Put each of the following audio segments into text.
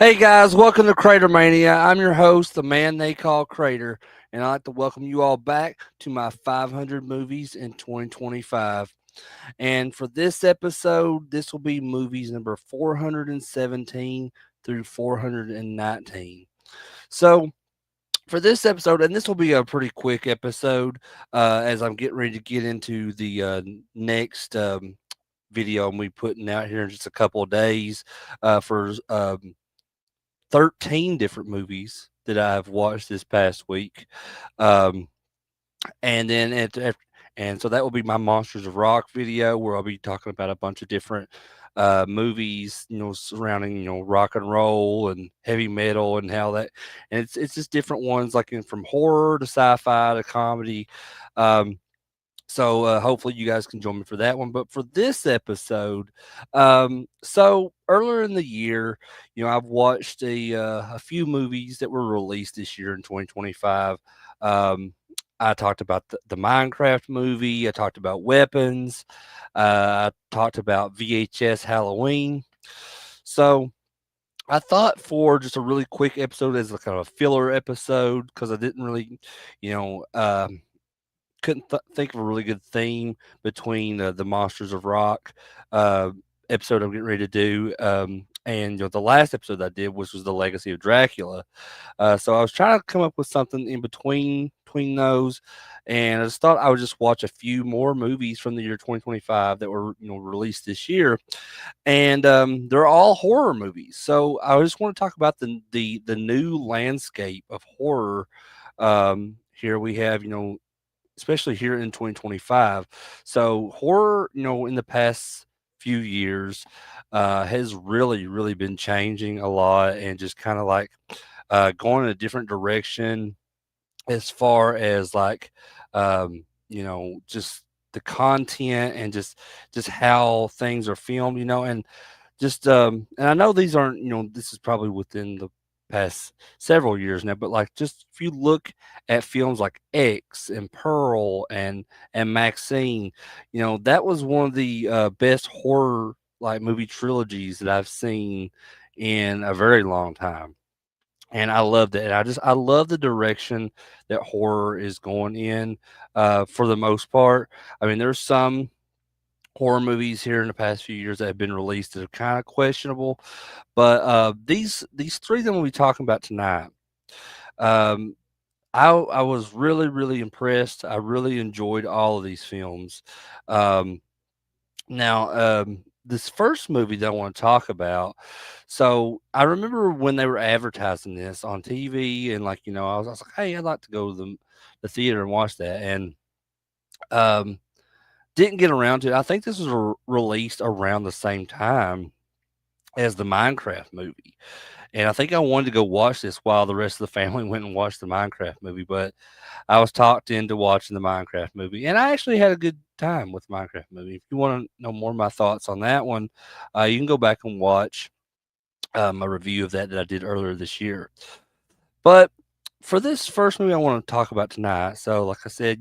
Hey guys, welcome to Crater Mania. I'm your host, the man they call Crater, and I'd like to welcome you all back to my 500 movies in 2025. And for this episode, this will be movies number 417 through 419. So, for this episode, and this will be a pretty quick episode, as I'm getting ready to get into the next video I'm be putting out here in just a couple of days for 13 different movies that I've watched this past week. Um, and then and so that will be my Monsters of Rock video where I'll be talking about a bunch of different movies, surrounding, rock and roll and heavy metal and how that, and it's just different ones like from horror to sci-fi to comedy. Um, so hopefully you guys can join me for that one. But for this episode, so earlier in the year, I've watched a few movies that were released this year in 2025. I talked about the Minecraft movie. I talked about Weapons. I talked about VHS Halloween. So I thought for just a really quick episode as a kind of a filler episode because I didn't really, you know, couldn't think of a really good theme between the Monsters of Rock uh, episode I'm getting ready to do. And the last episode I did, which was the Legacy of Dracula. So I was trying to come up with something in between those, and I just thought I would just watch a few more movies from the year 2025 that were released this year, and they're all horror movies. So I just want to talk about the new landscape of horror. Here we have especially here in 2025. So horror, in the past few years, has really been changing a lot and just kind of like going in a different direction as far as like just the content and just how things are filmed, and just and I know these aren't, this is probably within the past several years now, but like just if you look at films like X and Pearl and Maxine, that was one of the best horror like movie trilogies that I've seen in a very long time. And I loved it. And I love the direction that horror is going in for the most part. I mean, there's some horror movies here in the past few years that have been released that are kind of questionable, but these three that we'll be talking about tonight, um, I was really impressed. I really enjoyed all of these films. Um, this first movie that I want to talk about. So I remember when they were advertising this on TV, and like I was like, hey, I'd like to go to the theater and watch that, and um, didn't get around to it. I think this was released around the same time as the Minecraft movie. And I think I wanted to go watch this while the rest of the family went and watched the Minecraft movie, but I was talked into watching the Minecraft movie, and I actually had a good time with the Minecraft movie. If you want to know more of my thoughts on that one, you can go back and watch a review of that I did earlier this year. But for this first movie I want to talk about tonight, so like I said,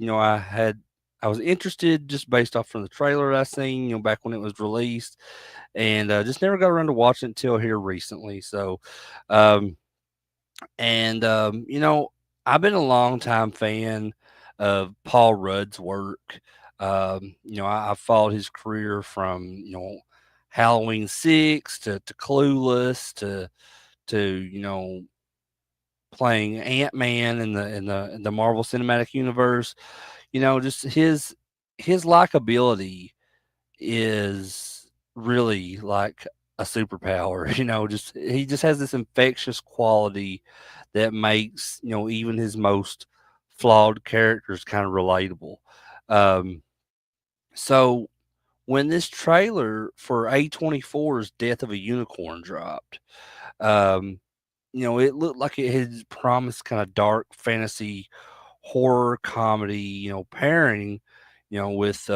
I was interested just based off from the trailer I seen, back when it was released, and just never got around to watching it until here recently. So, um, and I've been a long time fan of Paul Rudd's work. I followed his career from Halloween 6 to Clueless to playing Ant-Man in the Marvel Cinematic Universe. Just his likability is really like a superpower. Just he just has this infectious quality that makes even his most flawed characters kind of relatable. Um, so when this trailer for A24's Death of a Unicorn dropped, um, it looked like it had promised kind of dark fantasy horror comedy, pairing, with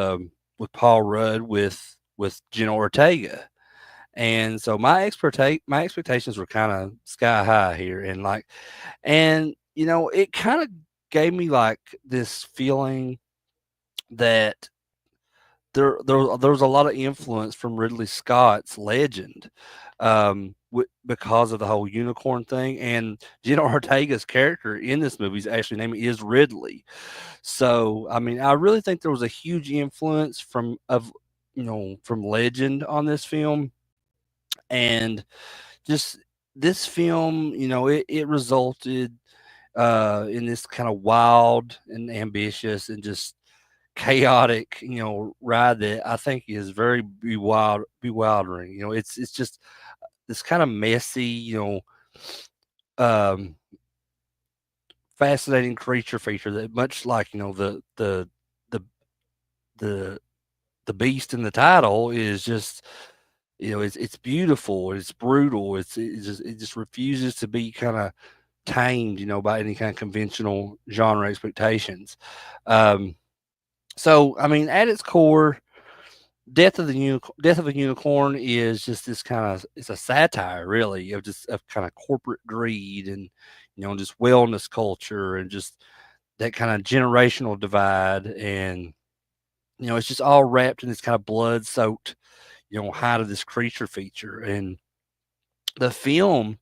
Paul Rudd with Jenna Ortega. And so my expectations were kind of sky high here, and it kind of gave me like this feeling that there was a lot of influence from Ridley Scott's Legend, because of the whole unicorn thing, and Jenna Ortega's character in this movie's actually name is Ridley. So, I mean, I really think there was a huge influence from Legend on this film, and just this film, it resulted in this kind of wild and ambitious and just chaotic, ride that I think is very bewildering. It's just this kind of messy, um, fascinating creature feature that much like the the the beast in the title is just it's beautiful, it's brutal, it just refuses to be kind of tamed, by any kind of conventional genre expectations. Um, so I mean, at its core, Death of a Unicorn is just this kind of it's a satire really of kind of corporate greed and just wellness culture and just that kind of generational divide, and it's just all wrapped in this kind of blood soaked height of this creature feature. And the film,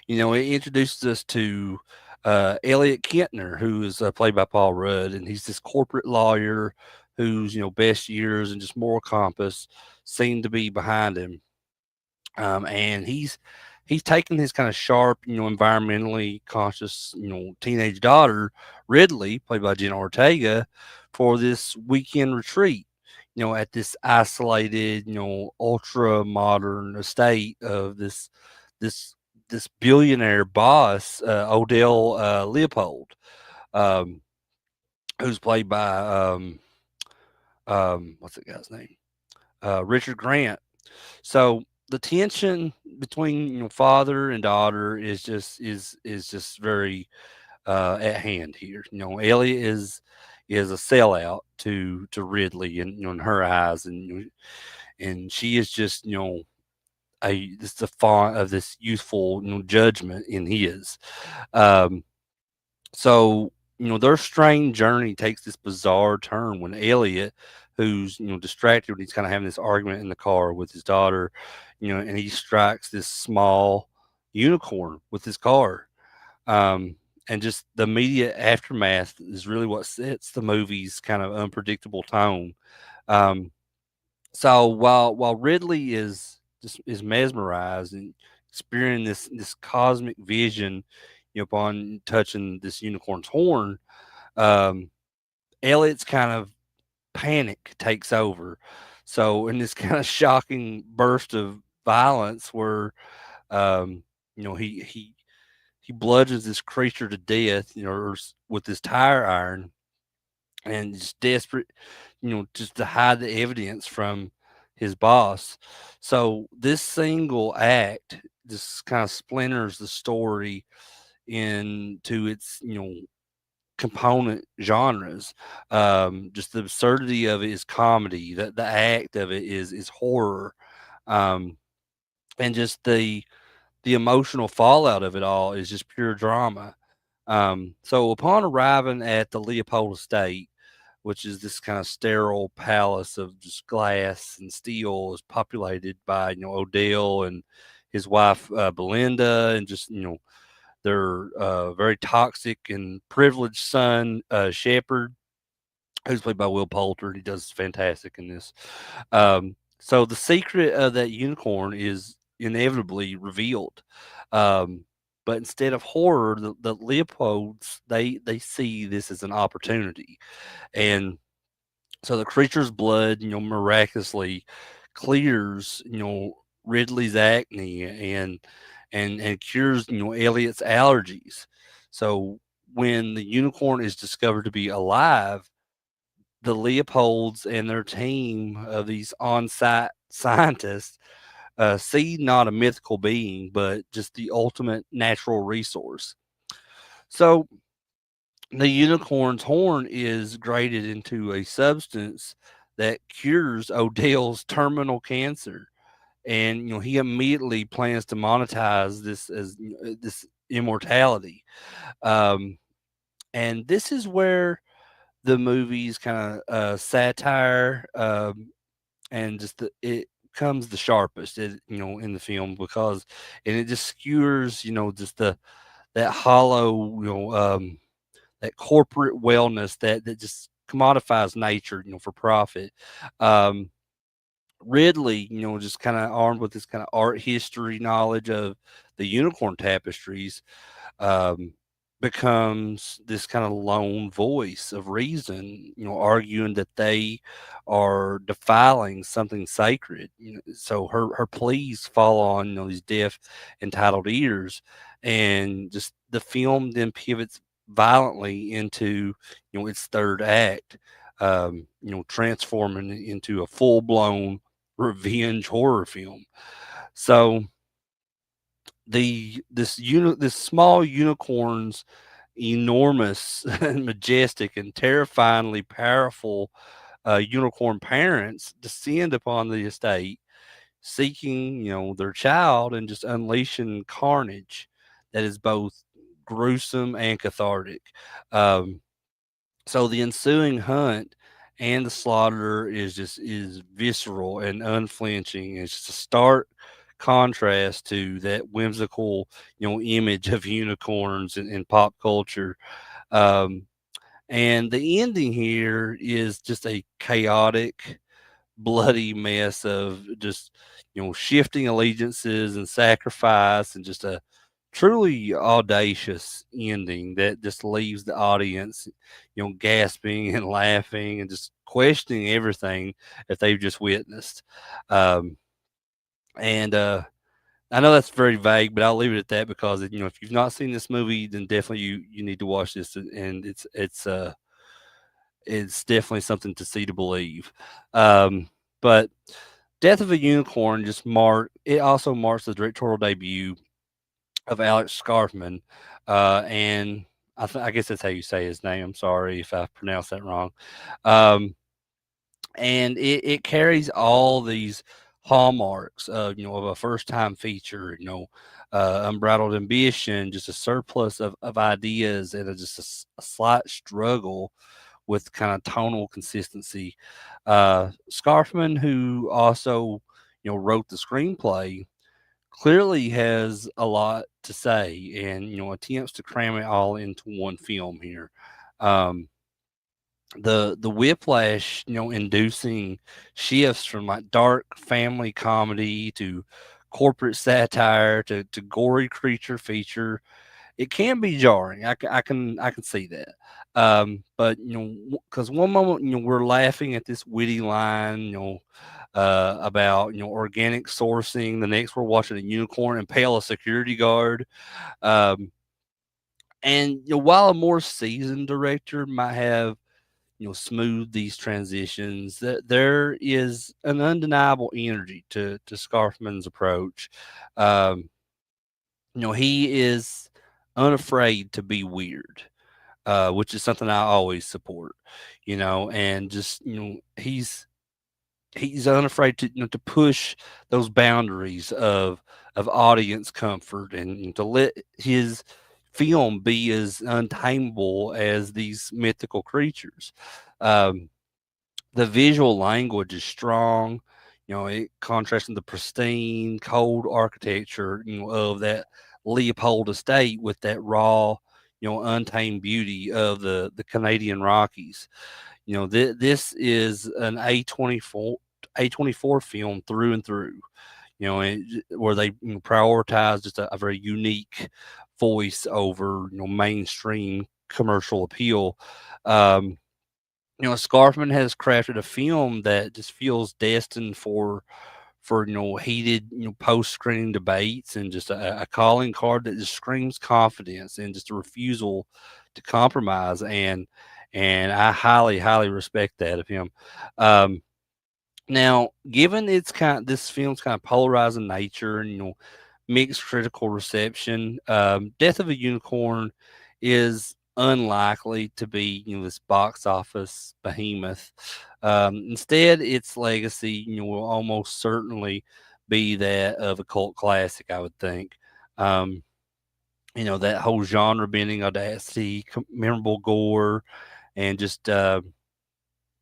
it introduces us to Elliot Kentner, who is played by Paul Rudd, and he's this corporate lawyer whose best years and just moral compass seem to be behind him. And he's taken his kind of sharp, environmentally conscious, teenage daughter Ridley, played by Jenna Ortega, for this weekend retreat. At this isolated, ultra modern estate of this this billionaire boss, Odell Leopold, um, who's played by what's that guy's name? Richard Grant. So the tension between father and daughter is just very at hand here. Ellie is a sellout to Ridley and in her eyes, and she is just this the font of this youthful judgment in his. Um, so their strange journey takes this bizarre turn when Elliot, who's distracted when he's kind of having this argument in the car with his daughter, and he strikes this small unicorn with his car. Um, and just the immediate aftermath is really what sets the movie's kind of unpredictable tone. Um, so while Ridley is mesmerized and experiencing this cosmic vision, upon touching this unicorn's horn, um, Elliot's kind of panic takes over. So in this kind of shocking burst of violence, where um, he bludgeons this creature to death, with this tire iron, and just desperate, just to hide the evidence from his boss. So this single act just kind of splinters the story into its, component genres. Just the absurdity of it is comedy. The act of it is horror, um, and just the emotional fallout of it all is just pure drama. So upon arriving at the Leopold estate, which is this kind of sterile palace of just glass and steel, is populated by Odell and his wife Belinda, and just their very toxic and privileged son Shepard, who's played by Will Poulter. He does fantastic in this. So the secret of that unicorn is inevitably revealed. Um, but instead of horror, the Leopolds they see this as an opportunity, and so the creature's blood, miraculously clears, Ridley's acne and cures, Elliot's allergies. So when the unicorn is discovered to be alive, the Leopolds and their team of these on-site scientists see not a mythical being, but just the ultimate natural resource. So the unicorn's horn is grated into a substance that cures Odell's terminal cancer, and he immediately plans to monetize this as this immortality. Um, and this is where the movie's kind of satire and just it comes the sharpest, in the film, because and it just skewers, just that hollow, that corporate wellness that just commodifies nature, for profit. Um, Ridley, just kind of armed with this kind of art history knowledge of the unicorn tapestries, um, becomes this kind of lone voice of reason, arguing that they are defiling something sacred. So her pleas fall on these deaf, entitled ears, and just the film then pivots violently into its third act, transforming it into a full blown revenge horror film. So this small unicorn's enormous and majestic and terrifyingly powerful unicorn parents descend upon the estate, seeking their child, and just unleashing carnage that is both gruesome and cathartic. Um, so the ensuing hunt and the slaughter is visceral and unflinching. It's just a stark contrast to that whimsical, image of unicorns in pop culture. Um, and the ending here is just a chaotic, bloody mess of just shifting allegiances and sacrifice, and just a truly audacious ending that just leaves the audience gasping and laughing and just questioning everything that they've just witnessed. um and I know that's very vague, but I'll leave it at that, because if you've not seen this movie, then definitely you need to watch this, and it's definitely something to see to believe. But Death of a Unicorn also marks the directorial debut of Alex Scarfman, and I guess that's how you say his name. I'm sorry if I pronounced that wrong. Um, and it carries all these hallmarks of of a first time feature. Unbridled ambition, just a surplus of ideas, and a slight struggle with kind of tonal consistency. Scarfman, who also wrote the screenplay, clearly has a lot to say, and attempts to cram it all into one film here. Um, the whiplash, inducing shifts from like dark family comedy to corporate satire to gory creature feature, it can be jarring. I can see that. But because one moment we're laughing at this witty line, about organic sourcing. The next we're watching a unicorn impale a security guard. Um, and while a more seasoned director might have smooth these transitions, that there is an undeniable energy to Scarfman's approach. Um, he is unafraid to be weird, which is something I always support. And just he's unafraid to push those boundaries of audience comfort, and to let his film be as untamable as these mythical creatures. Um, the visual language is strong. It contrasting the pristine, cold architecture, of that Leopold estate with that raw, untamed beauty of the Canadian Rockies. This is an A24 film through and through. Where they prioritize just a very unique voice over mainstream commercial appeal. Um, Scarfman has crafted a film that just feels destined for heated post screening debates, and just a calling card that just screams confidence and just a refusal to compromise. And I highly respect that of him. Um, Now, given this film's kind of polarizing nature, and mixed critical reception, Death of a Unicorn is unlikely to be this box office behemoth. Instead, its legacy will almost certainly be that of a cult classic, I would think. Um, that whole genre bending audacity, memorable gore, and just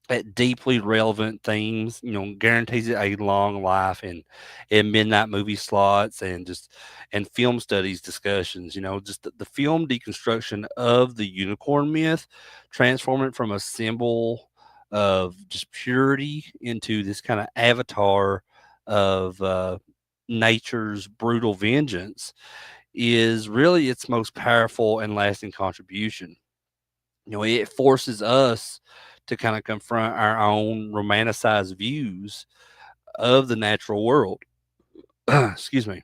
at deeply relevant themes, guarantees it a long life in midnight movie slots and just and film studies discussions, just the film deconstruction of the unicorn myth, transform it from a symbol of just purity into this kind of avatar of nature's brutal vengeance is really its most powerful and lasting contribution. It forces us to kind of confront our own romanticized views of the natural world. Excuse me.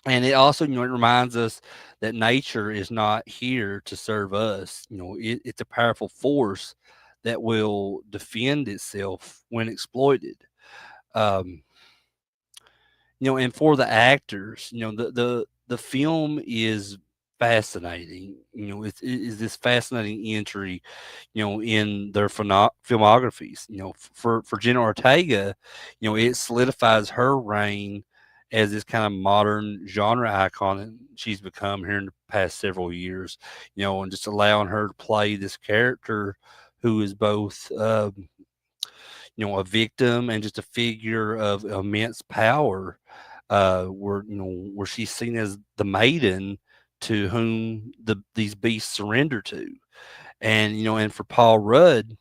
And it also, it reminds us that nature is not here to serve us. It's a powerful force that will defend itself when exploited. Um, and for the actors, the film is fascinating. It is this fascinating entry, in their filmographies. For Jenna Ortega, it solidifies her reign as this kind of modern genre icon that she's become here in the past several years. And just allowing her to play this character who is both a victim and just a figure of immense power, where she's seen as the maiden to whom these beasts surrender to. And for Paul Rudd,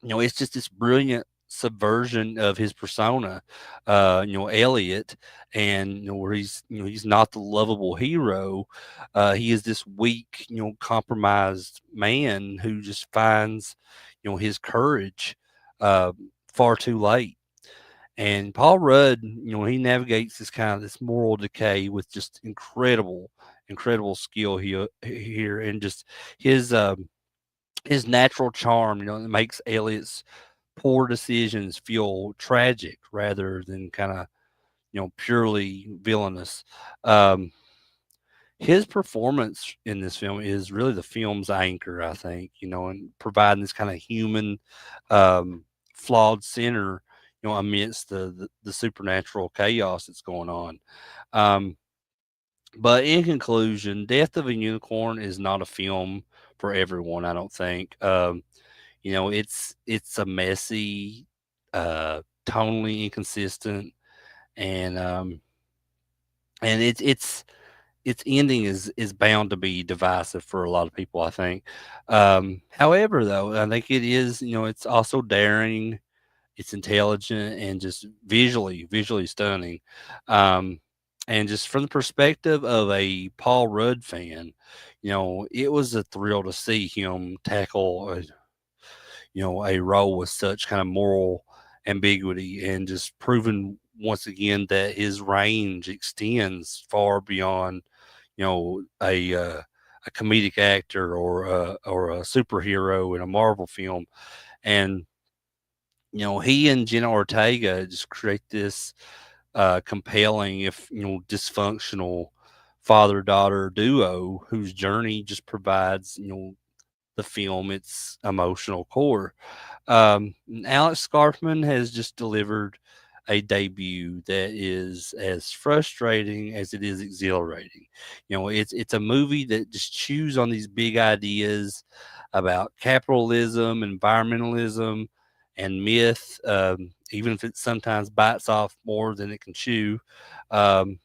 it's just this brilliant subversion of his persona, Elliot, and where he's not the lovable hero. He is this weak, compromised man who just finds, his courage uh, far too late. And Paul Rudd, he navigates this moral decay with just incredible skill here, and just his his natural charm, that makes Elliot's poor decisions feel tragic rather than kind of purely villainous. Um, his performance in this film is really the film's anchor, I think, and providing this kind of human, um, flawed center, amidst the supernatural chaos that's going on. Um, but in conclusion, Death of a Unicorn is not a film for everyone, I don't think. It's a messy, tonally inconsistent, and its ending is bound to be divisive for a lot of people, I think. However, though, I think it is, it's also daring, it's intelligent, and just visually stunning. Um, and just from the perspective of a Paul Rudd fan, it was a thrill to see him tackle a role with such kind of moral ambiguity, and just proving once again that his range extends far beyond a comedic actor or a superhero in a Marvel film. And he and Jenna Ortega just create this compelling, if dysfunctional father daughter duo whose journey just provides the film its emotional core. Alex Scarfman has just delivered a debut that is as frustrating as it is exhilarating. It's a movie that just chews on these big ideas about capitalism, environmentalism, and myth. Even if it sometimes bites off more than it can chew. Um,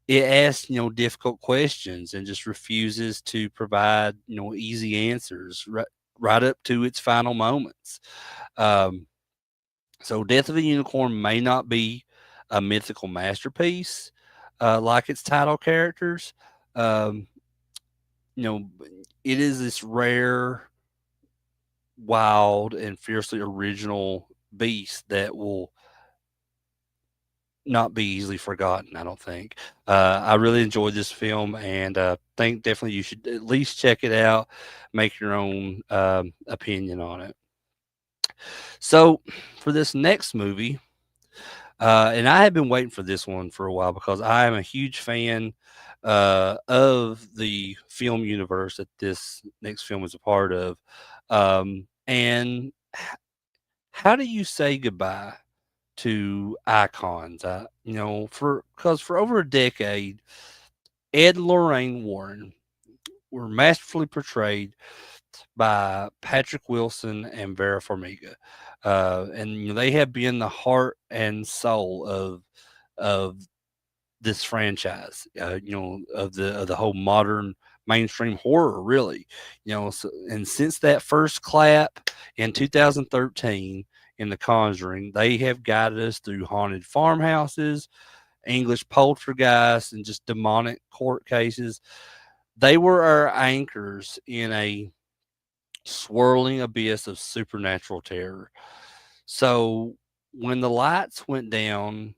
it asks, difficult questions and just refuses to provide, easy answers right up to its final moments. Um, so Death of a Unicorn may not be a mythical masterpiece, like its title characters. Um, you know, it is this rare, wild, and fiercely original beast that will not be easily forgotten, I don't think. I really enjoyed this film, and think definitely you should at least check it out, make your own opinion on it. So, for this next movie, and I have been waiting for this one for a while because I am a huge fan of the film universe that this next film is a part of. And how do you say goodbye to icons? For because for over a decade, Ed and Lorraine Warren were masterfully portrayed by Patrick Wilson and Vera Farmiga, and they have been the heart and soul of this franchise, of the whole modern mainstream horror, really. And since that first clap in 2013 in The Conjuring, they have guided us through haunted farmhouses, English poltergeists, and just demonic court cases. They were our anchors in a swirling abyss of supernatural terror. So when the lights went down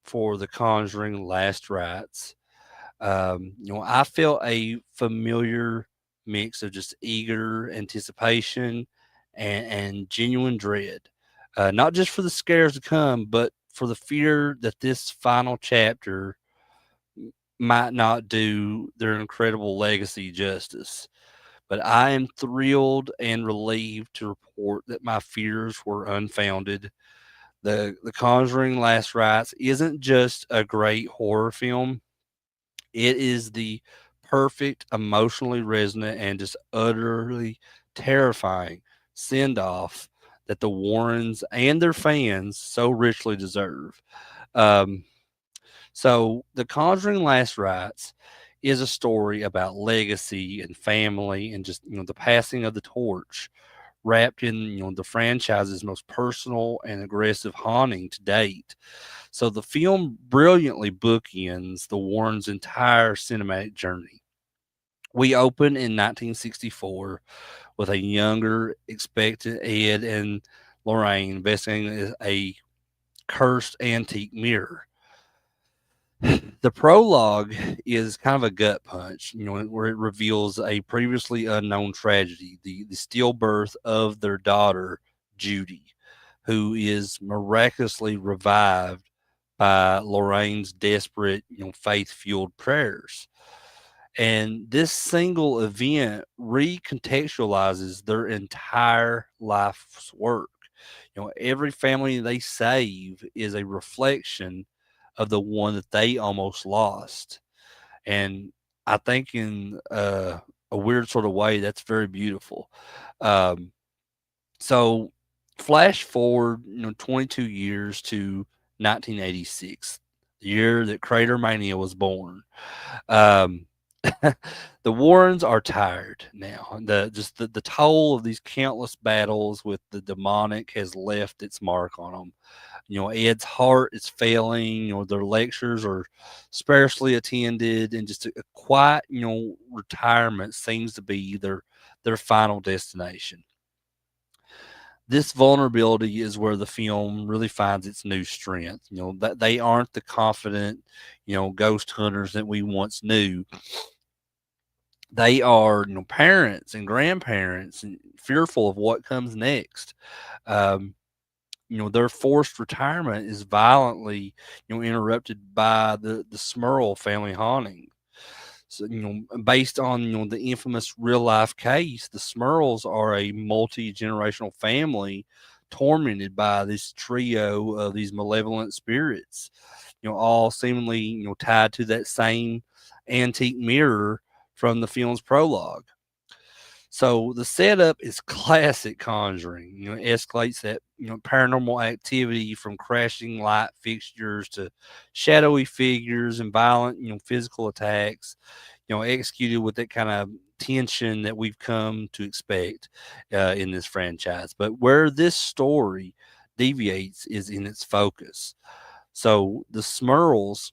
for The Conjuring Last Rites, I felt a familiar mix of just eager anticipation and genuine dread, not just for the scares to come, but for the fear that this final chapter might not do their incredible legacy justice. But I am thrilled and relieved to report that my fears were unfounded. The Conjuring Last Rites isn't just a great horror film. It is the perfect, emotionally resonant, and just utterly terrifying send off that the Warrens and their fans so richly deserve. Um, so, The Conjuring Last Rites is a story about legacy and family and just the passing of the torch, wrapped in the franchise's most personal and aggressive haunting to date. So the film brilliantly bookends the Warrens' entire cinematic journey. We open in 1964 with a younger, expectant Ed and Lorraine investigating a cursed antique mirror. The prologue is kind of a gut punch, where it reveals a previously unknown tragedy, the stillbirth of their daughter, Judy, who is miraculously revived by Lorraine's desperate, faith fueled prayers. And this single event recontextualizes their entire life's work. Every family they save is a reflection of the one that they almost lost. And I think in a weird sort of way, that's very beautiful. Um, so flash forward, 22 years to 1986, the year that Crater Mania was born. Um, the Warrens are tired now. The toll of these countless battles with the demonic has left its mark on them. Ed's heart is failing. Their lectures are sparsely attended, and just a quiet, retirement seems to be their final destination. This vulnerability is where the film really finds its new strength. That they aren't the confident, ghost hunters that we once knew. They are, parents and grandparents and fearful of what comes next. Um, their forced retirement is violently, interrupted by the Smurl family haunting. So, based on the infamous real life case, the Smurls are a multi generational family tormented by this trio of these malevolent spirits. All seemingly tied to that same antique mirror from the film's prologue. So the setup is classic Conjuring. It escalates that paranormal activity from crashing light fixtures to shadowy figures and violent physical attacks. Executed with that kind of tension that we've come to expect in this franchise. But where this story deviates is in its focus. So the Smurls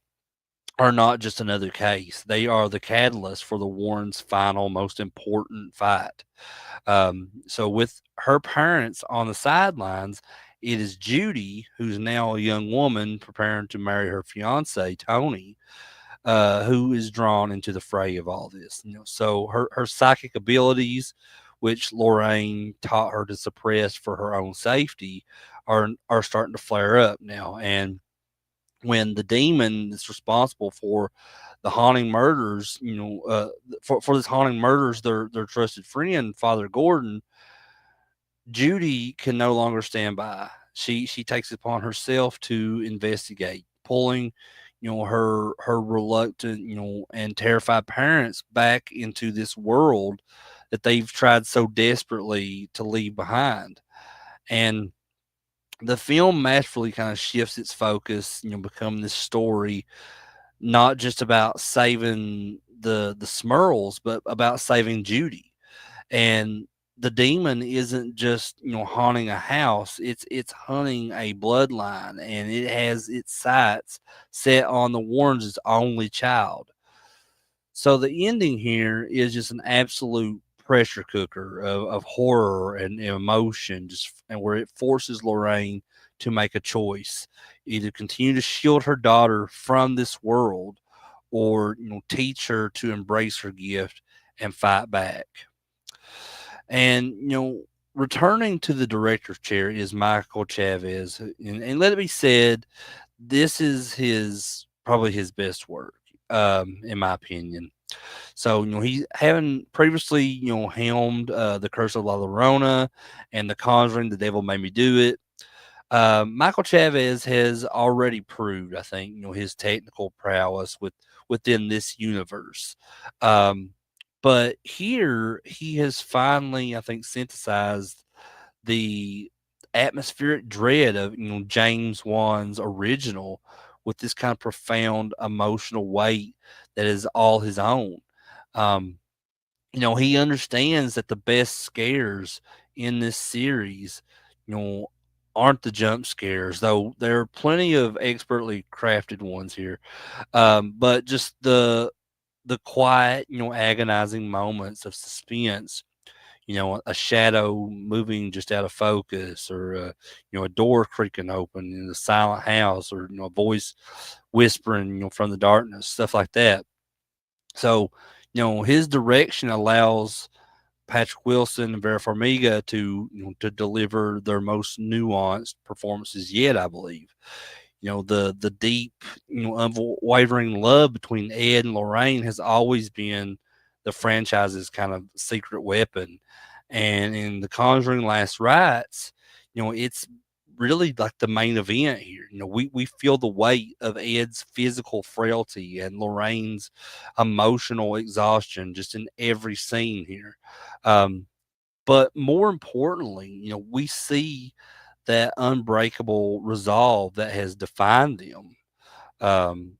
are not just another case; they are the catalyst for the Warrens' final, most important fight. So with her parents on the sidelines, it is Judy, who's now a young woman preparing to marry her fiance Tony, who is drawn into the fray of all this. So her psychic abilities, which Lorraine taught her to suppress for her own safety, are starting to flare up now. And when the demon that's responsible for the haunting murders, for this haunting murders, their trusted friend, Father Gordon, Judy can no longer stand by. She takes it upon herself to investigate, pulling, her reluctant, and terrified parents back into this world that they've tried so desperately to leave behind. And the film masterfully kind of shifts its focus, become this story not just about saving the Smurls, but about saving Judy. And the demon isn't just haunting a house; it's hunting a bloodline, and it has its sights set on the Warrens' only child. So the ending here is just an absolute pressure cooker of horror and emotion, just and where it forces Lorraine to make a choice: either continue to shield her daughter from this world, or teach her to embrace her gift and fight back. And returning to the director's chair is Michael Chavez, and let it be said, this is his probably his best work, in my opinion. So, he having previously, helmed The Curse of La Llorona and The Conjuring, The Devil Made Me Do It. Michael Chavez has already proved, I think, his technical prowess within this universe. Um, but here he has finally, I think, synthesized the atmospheric dread of James Wan's original with this kind of profound emotional weight that is all his own. Um, he understands that the best scares in this series, you know, aren't the jump scares, though there are plenty of expertly crafted ones here. But just the quiet, agonizing moments of suspense, a shadow moving just out of focus, or a door creaking open in a silent house, or a voice whispering, from the darkness, stuff like that. So, his direction allows Patrick Wilson and Vera Farmiga to to deliver their most nuanced performances yet, I believe. The deep, unwavering love between Ed and Lorraine has always been the franchise's kind of secret weapon. And in The Conjuring Last Rites, it's really like the main event here. We feel the weight of Ed's physical frailty and Lorraine's emotional exhaustion just in every scene here. Um, but more importantly, we see that unbreakable resolve that has defined them. Um,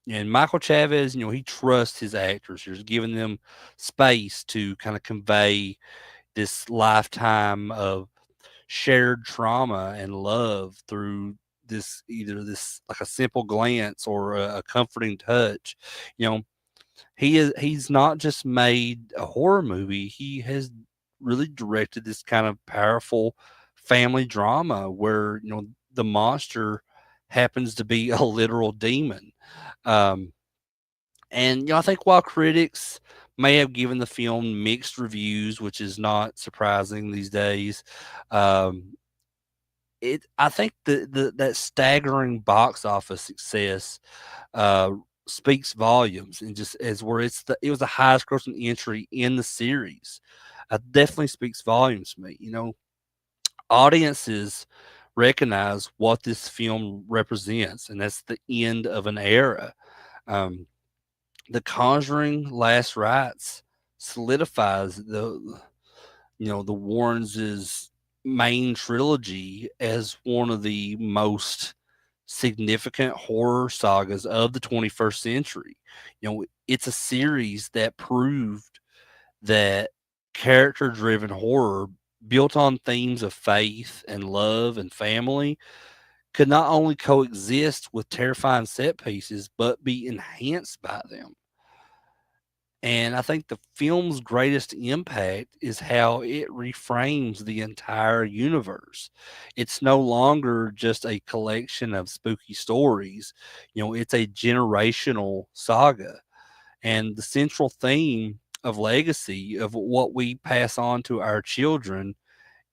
and Michael Chavez, he trusts his actors. He's giving them space to kind of convey this lifetime of shared trauma and love through this, either this like a simple glance or a comforting touch. You know, he's not just made a horror movie, he has really directed this kind of powerful family drama where the monster happens to be a literal demon. um and I think while critics may have given the film mixed reviews, which is not surprising these days, um I think that staggering box office success uh, speaks volumes, and just as where it was the highest grossing entry in the series. Definitely speaks volumes to me. Audiences recognize what this film represents, and that's the end of an era. Um, the Conjuring Last Rites solidifies the Warrens' main trilogy as one of the most significant horror sagas of the 21st century. It's a series that proved that character driven horror built on themes of faith and love and family could not only coexist with terrifying set pieces, but be enhanced by them. And I think the film's greatest impact is how it reframes the entire universe. It's no longer just a collection of spooky stories, it's a generational saga. And the central theme of legacy, of what we pass on to our children,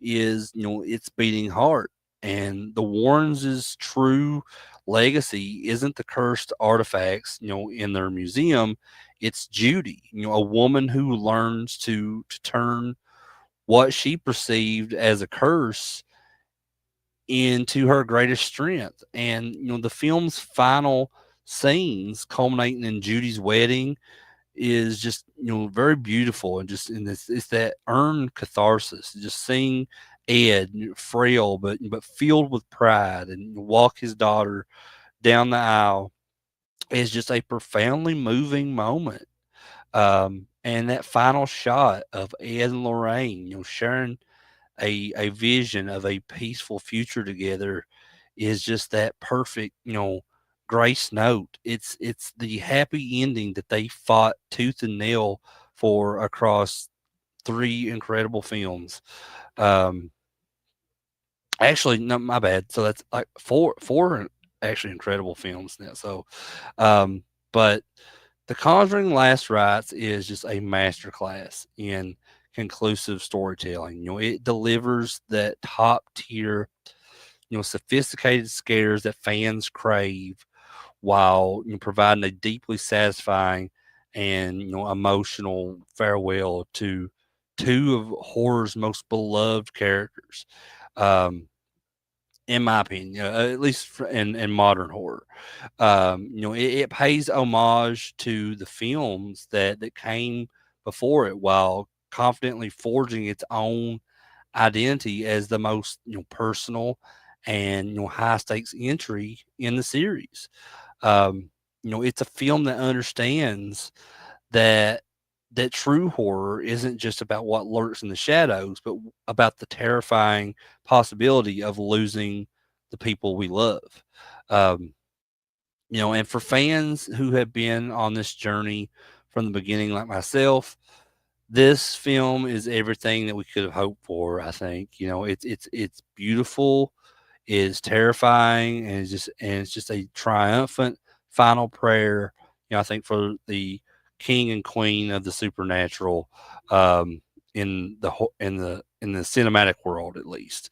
is its beating heart. And the Warrens' true legacy isn't the cursed artifacts in their museum. It's Judy, a woman who learns to turn what she perceived as a curse into her greatest strength. And the film's final scenes culminating in Judy's wedding is just very beautiful, and just in this it's that earned catharsis. Just seeing Ed, frail but filled with pride, and walk his daughter down the aisle is just a profoundly moving moment. And that final shot of Ed and Lorraine, sharing a vision of a peaceful future together is just that perfect, grace note. It's the happy ending that they fought tooth and nail for across three incredible films. Um, Actually, no, my bad. So that's like four actually incredible films now. So, um, but The Conjuring Last Rites is just a masterclass in conclusive storytelling. It delivers that top tier, sophisticated scares that fans crave, while providing a deeply satisfying and emotional farewell to two of horror's most beloved characters. Um, in my opinion, at least in modern horror. It pays homage to the films that came before it, while confidently forging its own identity as the most personal and high stakes entry in the series. Um, it's a film that understands that true horror isn't just about what lurks in the shadows, but about the terrifying possibility of losing the people we love. Um, and for fans who have been on this journey from the beginning, like myself, this film is everything that we could have hoped for. I think it's beautiful, is terrifying, and it's just a triumphant final prayer. I think for the king and queen of the supernatural, um, in the cinematic world, at least.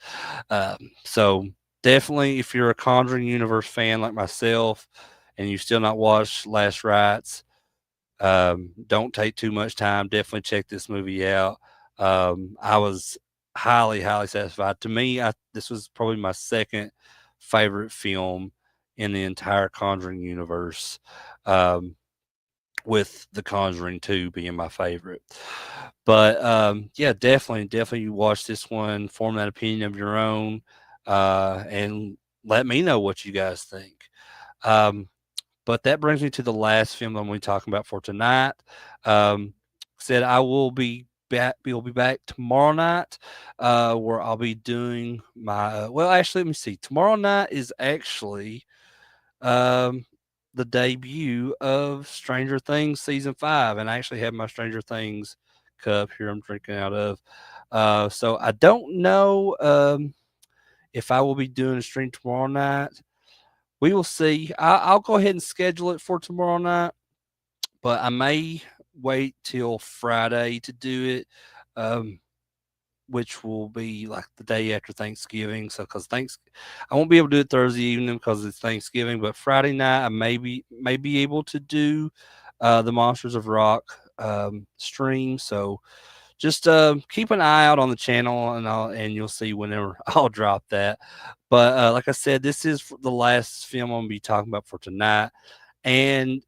So definitely, if you're a Conjuring universe fan like myself, and you still not watched Last Rites, don't take too much time. Definitely check this movie out. I was highly, highly satisfied. To me, this was probably my second favorite film in the entire Conjuring universe, um, with The Conjuring 2 being my favorite. But yeah, definitely watch this one, form that opinion of your own, and let me know what you guys think. Um, but that brings me to the last film I'm going to be talking about for tonight. Said I will be back. We'll be back tomorrow night, where I'll be doing my. Well, actually, let me see. Tomorrow night is actually um, the debut of Stranger Things season 5, and I actually have my Stranger Things cup here. I'm drinking out of. So I don't know if I will be doing a stream tomorrow night. We will see. I'll go ahead and schedule it for tomorrow night, but I may wait till Friday to do it, um, which will be like the day after Thanksgiving. So, I won't be able to do it Thursday evening because it's Thanksgiving. But Friday night, I may be able to do the Monsters of Rock stream. So just keep an eye out on the channel, and you'll see whenever I'll drop that. But like I said, this is the last film I'm gonna be talking about for tonight, and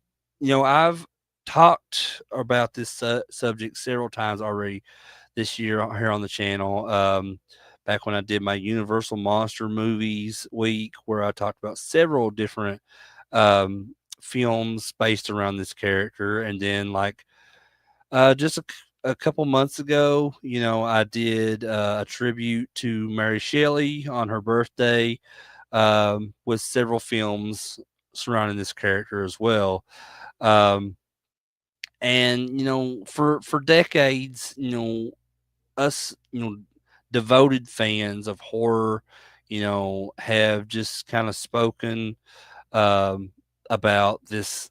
I've talked about this subject several times already this year here on the channel. Back when I did my Universal Monster Movies week, where I talked about several different films based around this character, and then like just a couple months ago, I did a tribute to Mary Shelley on her birthday, with several films surrounding this character as well. Um, and for decades, us, devoted fans of horror, have just kind of spoken um, about this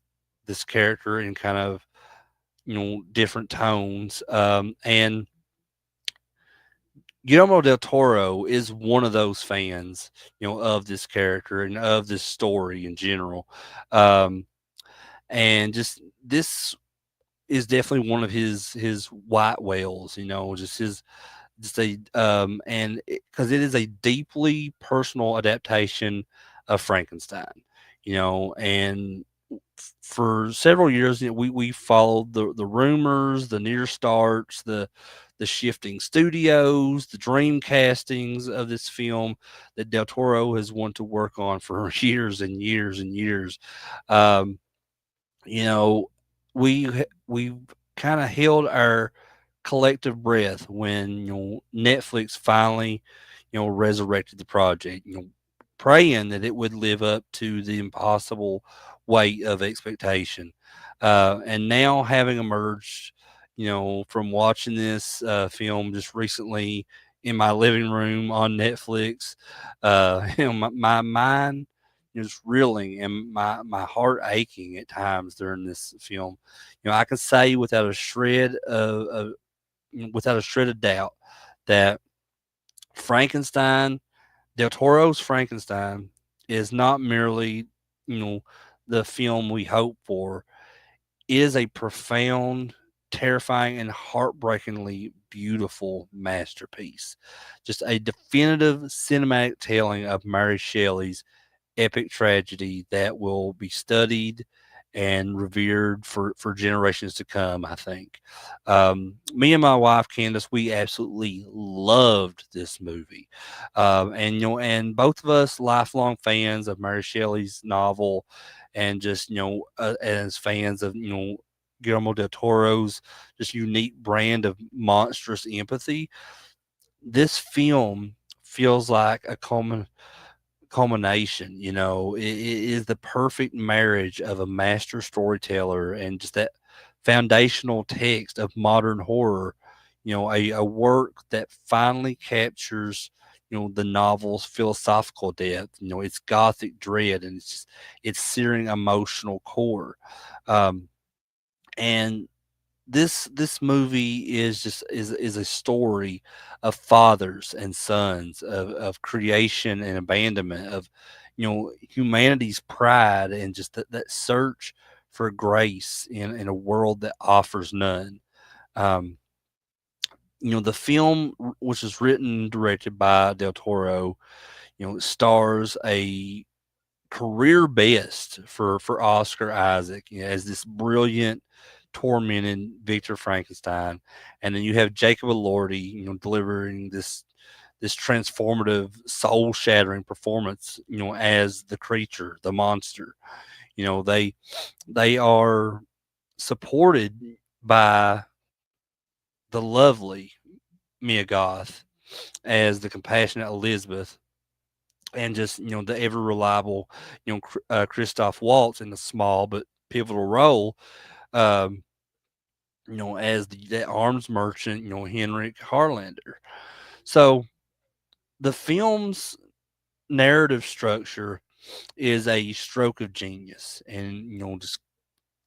character in kind of different tones. And Guillermo del Toro is one of those fans, of this character and of this story in general. Um, and just this is definitely one of his white whales, just his just a and because it is a deeply personal adaptation of Frankenstein, and for several years, we followed the rumors, the near starts, the shifting studios, the dream castings of this film that Del Toro has wanted to work on for years and years and years. Um, you know, we kind of held our collective breath when Netflix finally resurrected the project. Praying that it would live up to the impossible weight of expectation. And now having emerged, from watching this film just recently in my living room on Netflix, my mind is reeling and my heart aching at times during this film. I can say without a shred of doubt that Frankenstein, Del Toro's Frankenstein, is not merely, you know, the film we hope for. It is a profound, terrifying, and heartbreakingly beautiful masterpiece. Just a definitive cinematic telling of Mary Shelley's epic tragedy that will be studied and revered for generations to come, I think. Me and my wife Candace, we absolutely loved this movie. And and both of us lifelong fans of Mary Shelley's novel, and just as fans of Guillermo del Toro's just unique brand of monstrous empathy. This film feels like a culmination. It is the perfect marriage of a master storyteller and just that foundational text of modern horror. A work that finally captures the novel's philosophical depth, its gothic dread, and its searing emotional core. um, and this movie is a story of fathers and sons, of creation and abandonment, of humanity's pride, and just that search for grace in a world that offers none. um, the film, which is written and directed by Del Toro, stars a career best for Oscar Isaac, as this brilliant, tormented Victor Frankenstein, and then you have Jacob Elordi, delivering this transformative, soul shattering performance, as the creature, the monster. They are supported by the lovely Mia Goth as the compassionate Elizabeth, and just the ever reliable Christoph Waltz in the small but pivotal role, um, as the arms merchant, Henrik Harlander. So the film's narrative structure is a stroke of genius, and just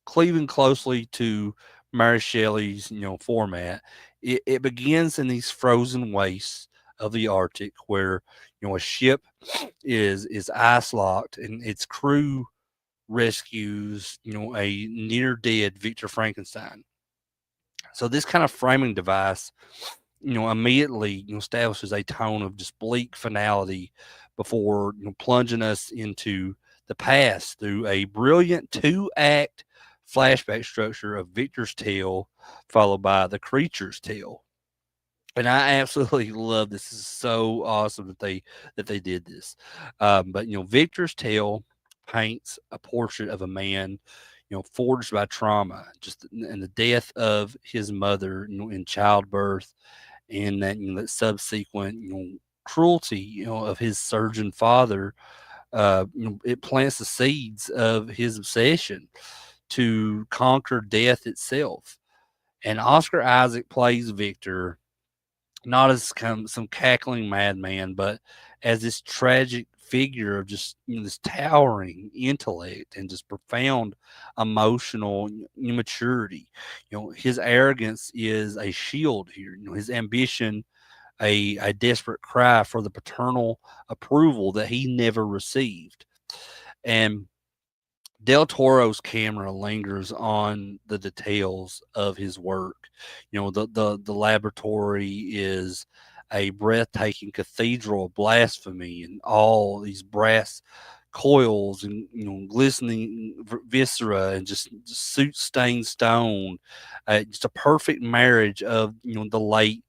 cleaving closely to Mary Shelley's format. It begins in these frozen wastes of the Arctic, where a ship is ice locked, and its crew rescues a near dead Victor Frankenstein. So this kind of framing device immediately establishes a tone of just bleak finality before plunging us into the past through a brilliant two-act flashback structure of Victor's tale, followed by the creature's tale. And I absolutely love this. This is so awesome that they did this. But Victor's tale paints a portrait of a man, forged by trauma, just and the death of his mother, in childbirth, and that subsequent cruelty, of his surgeon father. It plants the seeds of his obsession to conquer death itself. And Oscar Isaac plays Victor not as some cackling madman, but as this tragic figure of just this towering intellect and just profound emotional immaturity. His arrogance is a shield here. His ambition, a desperate cry for the paternal approval that he never received. And Del Toro's camera lingers on the details of his work. The laboratory is a breathtaking cathedral of blasphemy, and all these brass coils and glistening viscera and just soot stained stone. Just a perfect marriage of the late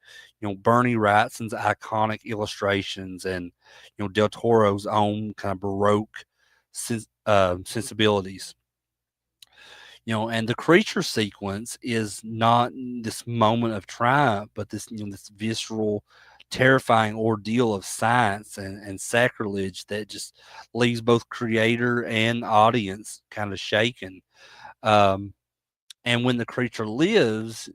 Bernie Wrightson's iconic illustrations and Del Toro's own kind of baroque sensibilities. And the creature sequence is not this moment of triumph, but this visceral, terrifying ordeal of science and sacrilege that just leaves both creator and audience kind of shaken. Um, and when the creature lives,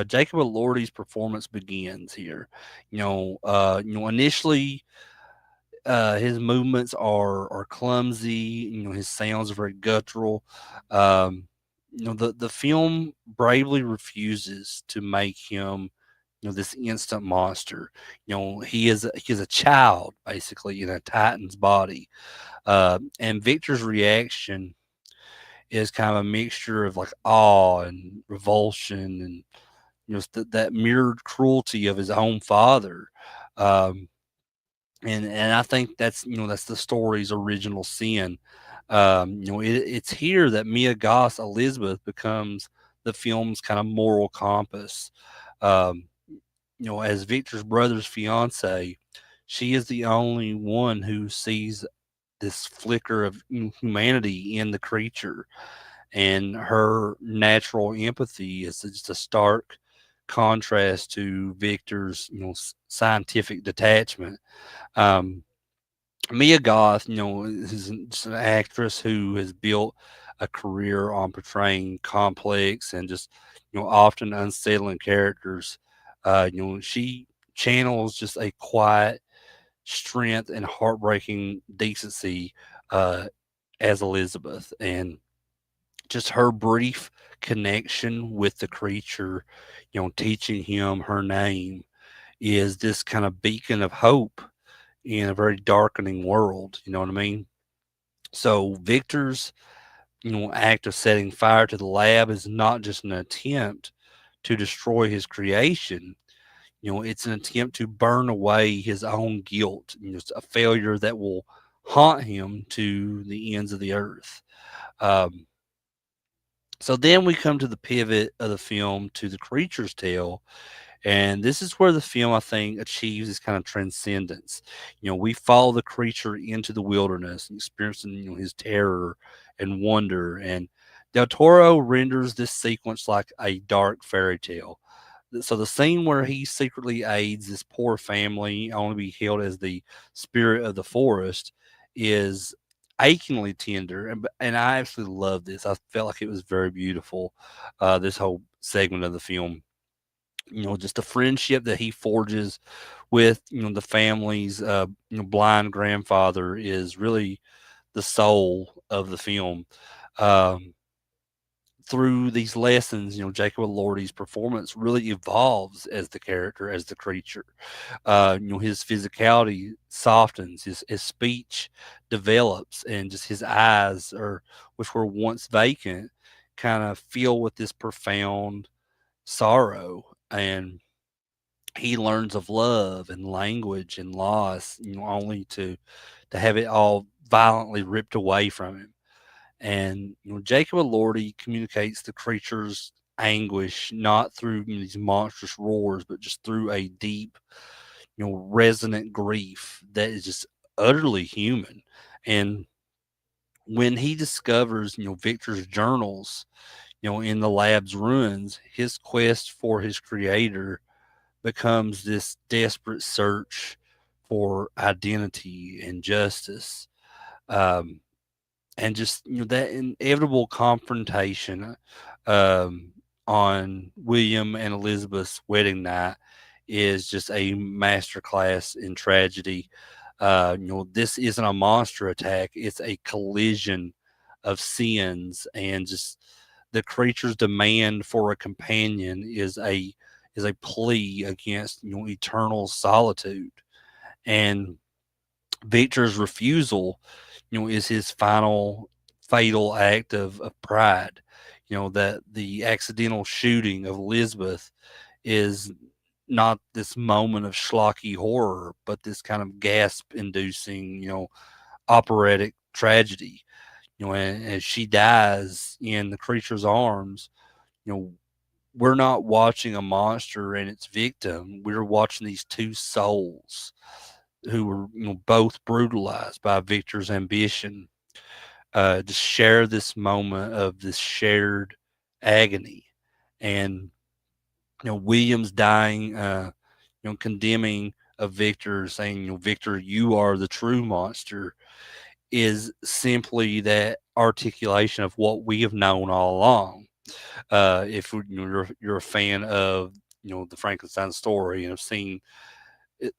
Jacob Elordi's performance begins here. Initially his movements are clumsy. His sounds are very guttural. Um, the film bravely refuses to make him this instant monster. He is a child basically in a titan's body. And Victor's reaction is kind of a mixture of like awe and revulsion and that mirrored cruelty of his own father. Um, and I think that's the story's original sin. It's here that Mia Goth's Elizabeth becomes the film's kind of moral compass. Um, as Victor's brother's fiance, she is the only one who sees this flicker of humanity in the creature, and her natural empathy is just a stark contrast to Victor's scientific detachment. Um, Mia Goth, is just an actress who has built a career on portraying complex and just, often unsettling characters. She channels just a quiet strength and heartbreaking decency uh, as Elizabeth. And just her brief connection with the creature, teaching him her name is this kind of beacon of hope in a very darkening world. You know what I mean? So Victor's, act of setting fire to the lab is not just an attempt to destroy his creation. It's an attempt to burn away his own guilt. It's a failure that will haunt him to the ends of the earth. Um, so then we come to the pivot of the film to the creature's tale. And this is where the film, I think, achieves this kind of transcendence. We follow the creature into the wilderness and experiencing, his terror and wonder. And Del Toro renders this sequence like a dark fairy tale. So the scene where he secretly aids this poor family, only to be hailed as the spirit of the forest, is achingly tender. And I absolutely love this. I felt like it was very beautiful, this whole segment of the film. Just the friendship that he forges with the family's blind grandfather is really the soul of the film. um, Through these lessons, Jacob Elordi's performance really evolves as the character, as the creature. His physicality softens, his speech develops, and just his eyes are, which were once vacant, kind of fill with this profound sorrow. And he learns of love and language and loss, only to have it all violently ripped away from him. And Jacob Elordi communicates the creature's anguish not through these monstrous roars, but just through a deep, resonant grief that is just utterly human. And when he discovers, Victor's journals, in the lab's ruins, his quest for his creator becomes this desperate search for identity and justice. Um, and just that inevitable confrontation on William and Elizabeth's wedding night is just a masterclass in tragedy. This isn't a monster attack; it's a collision of sins, and just the creature's demand for a companion is a plea against eternal solitude. And Victor's refusal, is his final fatal act of pride. That the accidental shooting of Elizabeth is not this moment of schlocky horror, but this kind of gasp inducing, operatic tragedy. And as she dies in the creature's arms, you know, we're not watching a monster and its victim. We're watching these two souls who were, both brutalized by Victor's ambition, to share this moment of this shared agony. And, Williams dying, condemning of Victor, saying, Victor, you are the true monster, is simply that articulation of what we have known all along. If you're a fan of the Frankenstein story and have seen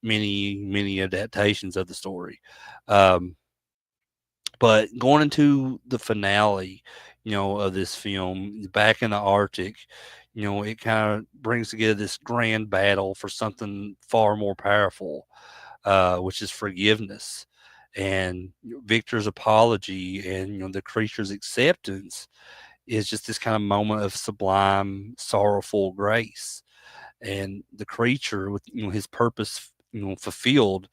many adaptations of the story, um, but going into the finale, of this film, back in the Arctic, it kind of brings together this grand battle for something far more powerful, which is forgiveness. And Victor's apology and the creature's acceptance is just this kind of moment of sublime, sorrowful grace. And the creature, with his purpose fulfilled,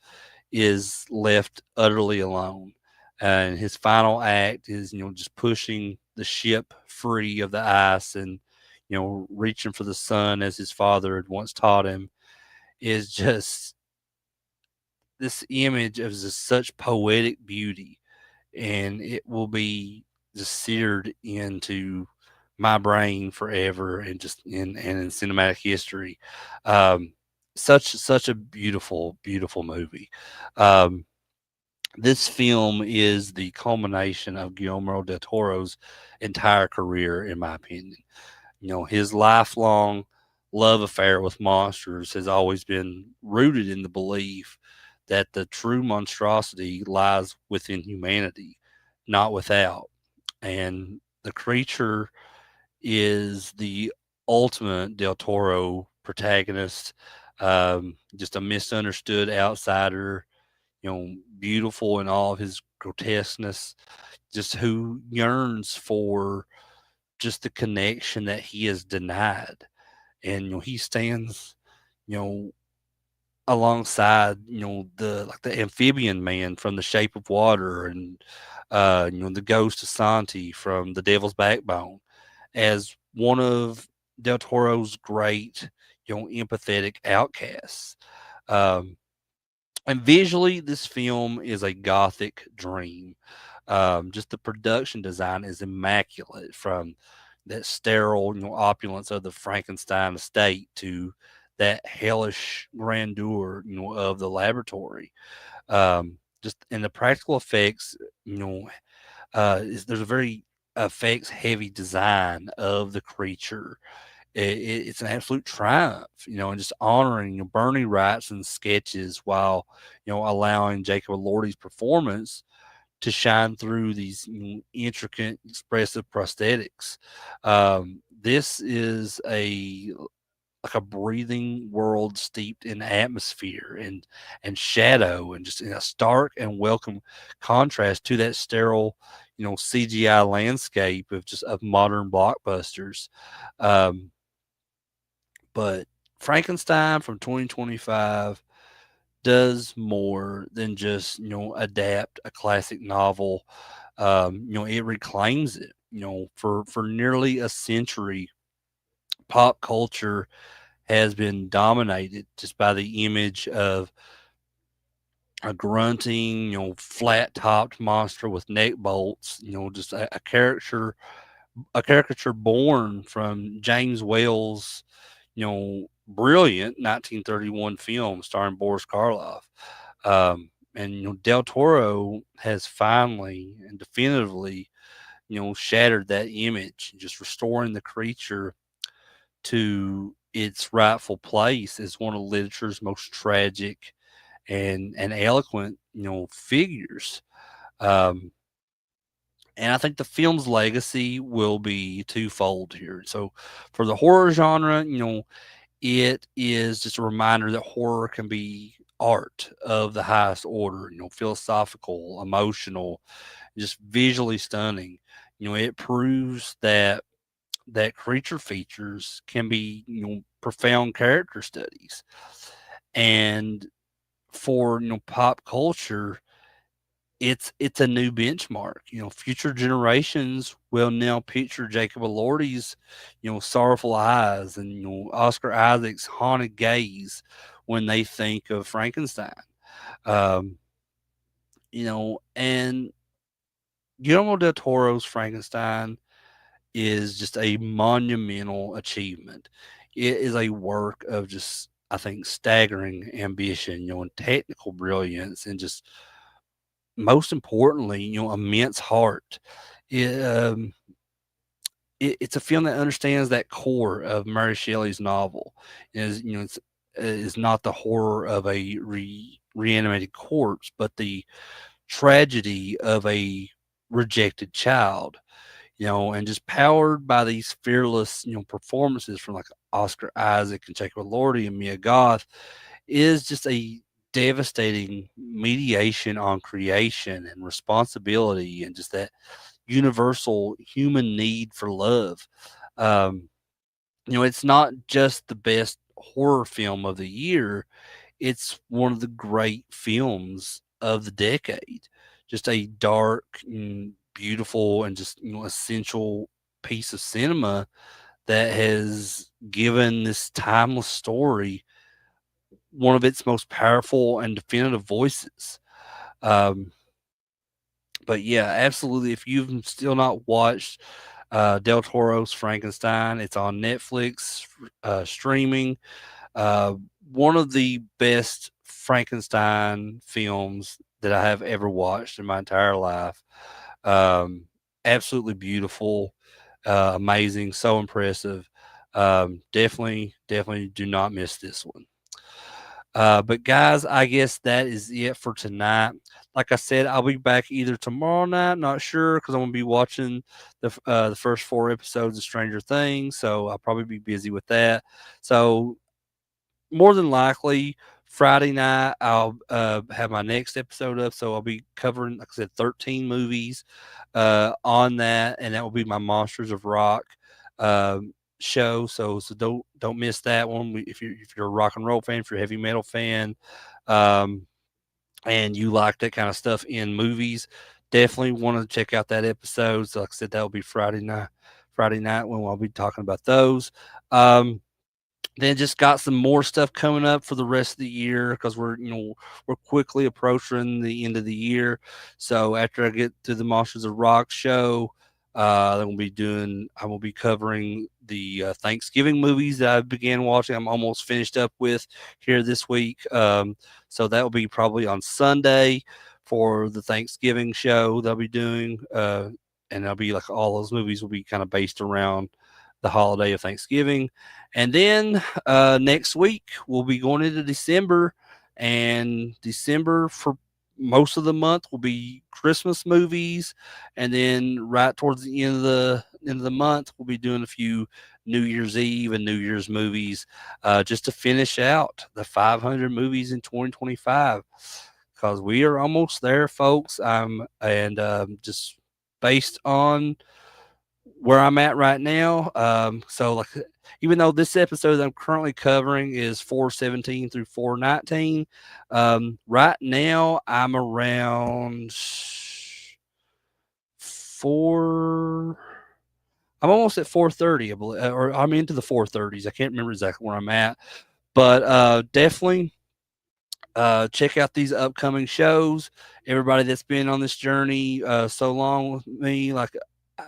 is left utterly alone. And his final act is just pushing the ship free of the ice and reaching for the sun as his father had once taught him, is just this image of just such poetic beauty, and it will be just seared into my brain forever, and just in cinematic history. Um, such a beautiful movie. Um, this film is the culmination of Guillermo del Toro's entire career, in my opinion. His lifelong love affair with monsters has always been rooted in the belief that the true monstrosity lies within humanity, not without. And the creature is the ultimate Del Toro protagonist, just a misunderstood outsider, beautiful in all of his grotesqueness, just who yearns for just the connection that he has denied. And he stands, you know, alongside, the amphibian man from The Shape of Water, and the ghost of Santi from The Devil's Backbone, as one of Del Toro's great, empathetic outcasts. Um, and visually, this film is a gothic dream. Just the production design is immaculate, from that sterile, opulence of the Frankenstein estate to that hellish grandeur, of the laboratory. Just and the practical effects, there's a very effects heavy design of the creature. It's an absolute triumph, and just honoring Bernie Wrightson's sketches, while allowing Jacob Elordi's performance to shine through these intricate, expressive prosthetics. This is a like a breathing world steeped in atmosphere and shadow, and just in a stark and welcome contrast to that sterile, CGI landscape of modern blockbusters. Um, but Frankenstein from 2025 does more than just adapt a classic novel. It reclaims it. For nearly a century, pop culture has been dominated just by the image of a grunting, flat topped monster with neck bolts. Just a caricature born from James Whale's, brilliant 1931 film starring Boris Karloff. And Del Toro has finally and definitively, shattered that image, just restoring the creature to its rightful place as one of literature's most tragic and eloquent, figures. Um, and I think the film's legacy will be twofold here. So, for the horror genre, it is just a reminder that horror can be art of the highest order, philosophical, emotional, just visually stunning. It proves that creature features can be, profound character studies. And for, pop culture, it's a new benchmark. Future generations will now picture Jacob Elordi's, sorrowful eyes and Oscar Isaac's haunted gaze when they think of Frankenstein. Um, and Guillermo del Toro's Frankenstein is just a monumental achievement. It is a work of just, I think, staggering ambition, and technical brilliance, and just most importantly, immense heart. It, um, it's a film that understands that core of Mary Shelley's novel. Is not the horror of a reanimated corpse, but the tragedy of a rejected child. And just powered by these fearless, performances from like Oscar Isaac and Jacob Elordi and Mia Goth, is just a devastating mediation on creation and responsibility and just that universal human need for love. Um, it's not just the best horror film of the year, it's one of the great films of the decade. Just a dark and beautiful and just, essential piece of cinema that has given this timeless story one of its most powerful and definitive voices. Um, but yeah, absolutely. If you've still not watched Del Toro's Frankenstein, it's on Netflix streaming. Uh, One of the best Frankenstein films that I have ever watched in my entire life. Um, Absolutely beautiful, amazing, so impressive. Definitely do not miss this one. But guys, I guess that is it for tonight. Like I said, I'll be back either tomorrow night, not sure, because I'm gonna be watching the first 4 episodes of Stranger Things, so I'll probably be busy with that. So more than likely Friday night I'll have my next episode up, so I'll be covering, like I said, 13 movies on that, and that will be my Monsters of Rock show. So don't miss that one. If you're a rock and roll fan, if you're a heavy metal fan, um, and you like that kind of stuff in movies, definitely want to check out that episode. So like I said, that will be Friday night when I'll be talking about those. Then just got some more stuff coming up for the rest of the year because we're quickly approaching the end of the year. So after I get to the Monsters of Rock show, I will be covering the Thanksgiving movies that I began watching. I'm almost finished up with here this week. So that will be probably on Sunday for the Thanksgiving show that I'll be doing. And that'll be like all those movies will be kind of based around the holiday of Thanksgiving. And then next week, we'll be going into December, and December for most of the month will be Christmas movies. And then right towards the end of the month, we'll be doing a few New Year's Eve and New Year's movies just to finish out the 500 movies in 2025 because we are almost there, folks. And just based on where I'm at right now. So like even though this episode that I'm currently covering is 417 through 419, right now I'm around four. I'm almost at 430, I believe, or I'm into the 430s. I can't remember exactly where I'm at, but definitely check out these upcoming shows. Everybody that's been on this journey so long with me, like I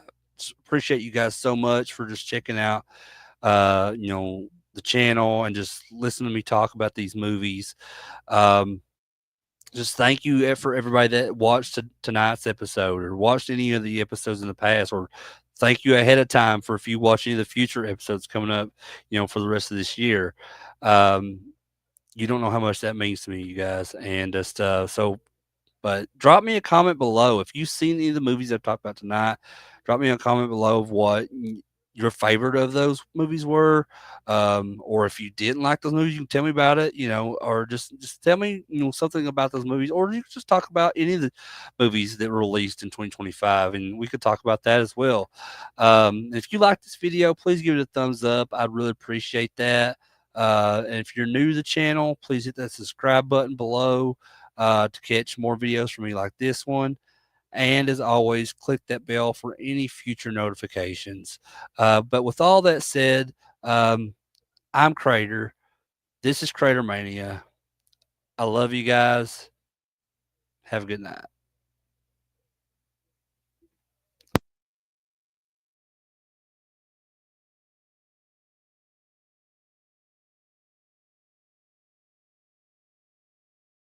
appreciate you guys so much for just checking out, the channel and just listening to me talk about these movies. Um, just thank you for everybody that watched tonight's episode or watched any of the episodes in the past, or thank you ahead of time for if you watch any of the future episodes coming up, for the rest of this year. Um, you don't know how much that means to me, you guys. And just but drop me a comment below if you've seen any of the movies I've talked about tonight. Drop me a comment below of what your favorite of those movies were, or if you didn't like those movies, you can tell me about it. Or just tell me something about those movies, or you can just talk about any of the movies that were released in 2025, and we could talk about that as well. If you like this video, please give it a thumbs up. I'd really appreciate that. And if you're new to the channel, please hit that subscribe button below. to catch more videos from me like this one. And as always, click that bell for any future notifications. But with all that said, um, I'm Crater. This is Crater Mania. I love you guys. Have a good night.